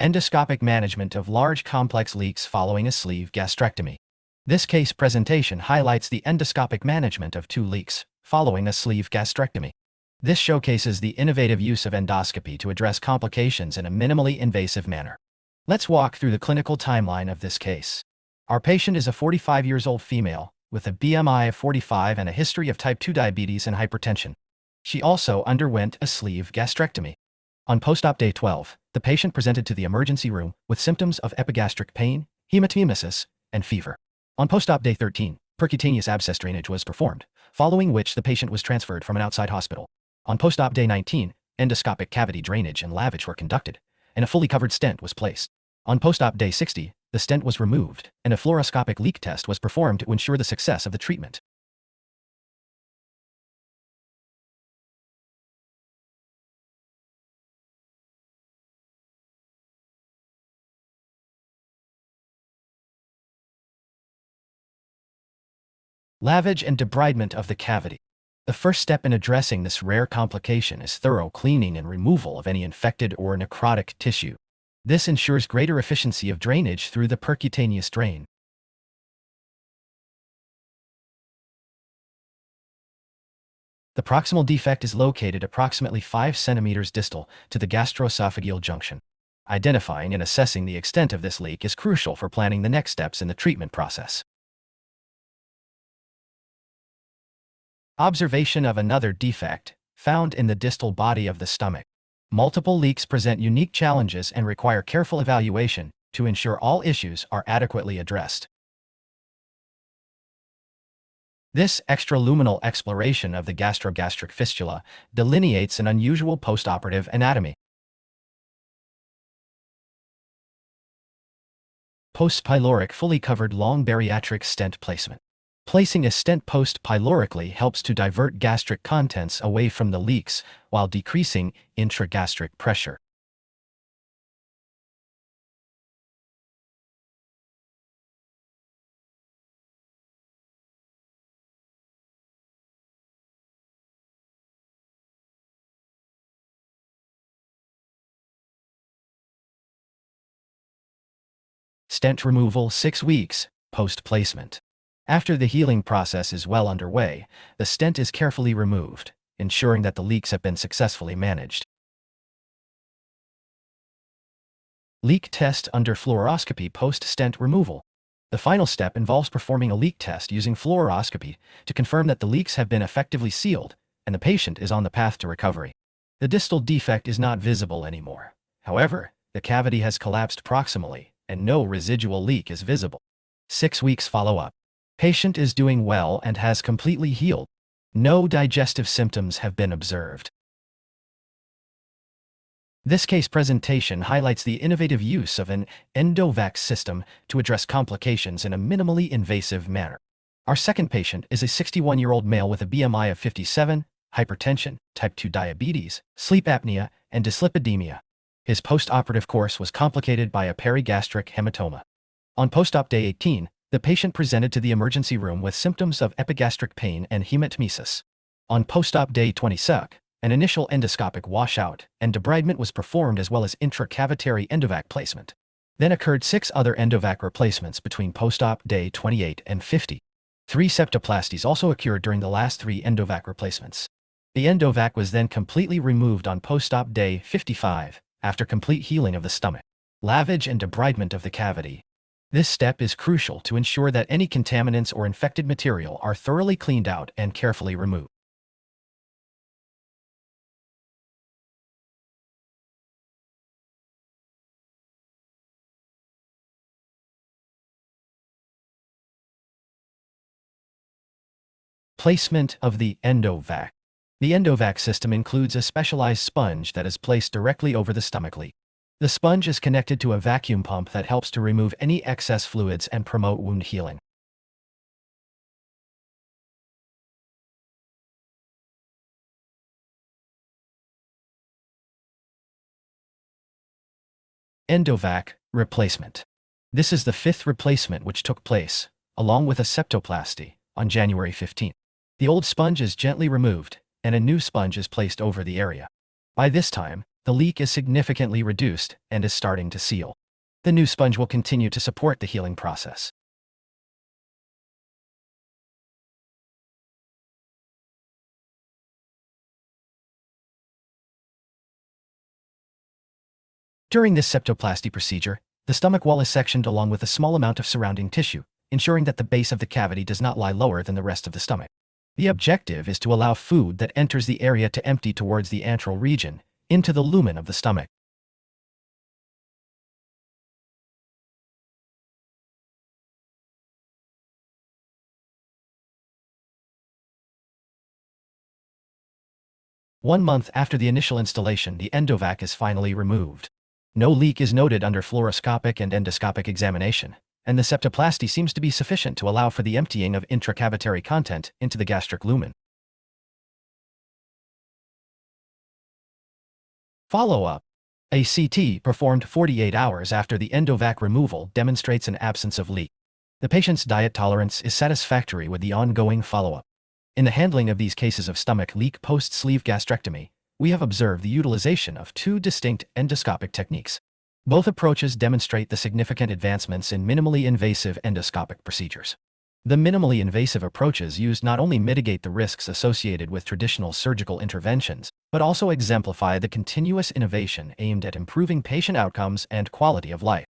Endoscopic management of large complex leaks following a sleeve gastrectomy. This case presentation highlights the endoscopic management of 2 leaks following a sleeve gastrectomy. This showcases the innovative use of endoscopy to address complications in a minimally invasive manner. Let's walk through the clinical timeline of this case. Our patient is a 45-year-old female with a BMI of 45 and a history of type 2 diabetes and hypertension. She also underwent a sleeve gastrectomy. On post-op day 12, the patient presented to the emergency room with symptoms of epigastric pain, hematemesis, and fever. On post-op day 13, percutaneous abscess drainage was performed, following which the patient was transferred from an outside hospital. On post-op day 19, endoscopic cavity drainage and lavage were conducted, and a fully covered stent was placed. On post-op day 60, the stent was removed, and a fluoroscopic leak test was performed to ensure the success of the treatment. Lavage and debridement of the cavity. The first step in addressing this rare complication is thorough cleaning and removal of any infected or necrotic tissue. This ensures greater efficiency of drainage through the percutaneous drain. The proximal defect is located approximately 5 centimeters distal to the gastroesophageal junction. Identifying and assessing the extent of this leak is crucial for planning the next steps in the treatment process. Observation of another defect, found in the distal body of the stomach. Multiple leaks present unique challenges and require careful evaluation to ensure all issues are adequately addressed. This extraluminal exploration of the gastrogastric fistula delineates an unusual postoperative anatomy. Post-pyloric fully covered long bariatric stent placement. Placing a stent post-pylorically helps to divert gastric contents away from the leaks while decreasing intragastric pressure. Stent removal 6 weeks post-placement. After the healing process is well underway, the stent is carefully removed, ensuring that the leaks have been successfully managed. Leak test under fluoroscopy post-stent removal. The final step involves performing a leak test using fluoroscopy to confirm that the leaks have been effectively sealed and the patient is on the path to recovery. The distal defect is not visible anymore. However, the cavity has collapsed proximally and no residual leak is visible. 6 weeks follow-up. Patient is doing well and has completely healed. No digestive symptoms have been observed. This case presentation highlights the innovative use of an endovac system to address complications in a minimally invasive manner. Our second patient is a 61-year-old male with a BMI of 57, hypertension, type 2 diabetes, sleep apnea, and dyslipidemia. His post-operative course was complicated by a perigastric hematoma. On post-op day 18, the patient presented to the emergency room with symptoms of epigastric pain and hematemesis. On post-op day 26, an initial endoscopic washout and debridement was performed as well as intracavitary endovac placement. Then occurred 6 other endovac replacements between post-op day 28 and 50. 3 septoplasties also occurred during the last 3 endovac replacements. The endovac was then completely removed on post-op day 55 after complete healing of the stomach. Lavage and debridement of the cavity. This step is crucial to ensure that any contaminants or infected material are thoroughly cleaned out and carefully removed. Placement of the endovac. The endovac system includes a specialized sponge that is placed directly over the stomach leak. The sponge is connected to a vacuum pump that helps to remove any excess fluids and promote wound healing. Endovac replacement. This is the 5th replacement which took place, along with a septoplasty, on January 15. The old sponge is gently removed, and a new sponge is placed over the area. By this time, The leak is significantly reduced and is starting to seal. The new sponge will continue to support the healing process. During this septoplasty procedure, the stomach wall is sectioned along with a small amount of surrounding tissue, ensuring that the base of the cavity does not lie lower than the rest of the stomach. The objective is to allow food that enters the area to empty towards the antral region, into the lumen of the stomach. One month after the initial installation, the endovac is finally removed. No leak is noted under fluoroscopic and endoscopic examination, and the septoplasty seems to be sufficient to allow for the emptying of intracavitary content into the gastric lumen. Follow-up. A CT performed 48 hours after the endovac removal demonstrates an absence of leak. The patient's diet tolerance is satisfactory with the ongoing follow-up. In the handling of these cases of stomach leak post-sleeve gastrectomy, we have observed the utilization of two distinct endoscopic techniques. Both approaches demonstrate the significant advancements in minimally invasive endoscopic procedures. The minimally invasive approaches used not only mitigate the risks associated with traditional surgical interventions, but also exemplify the continuous innovation aimed at improving patient outcomes and quality of life.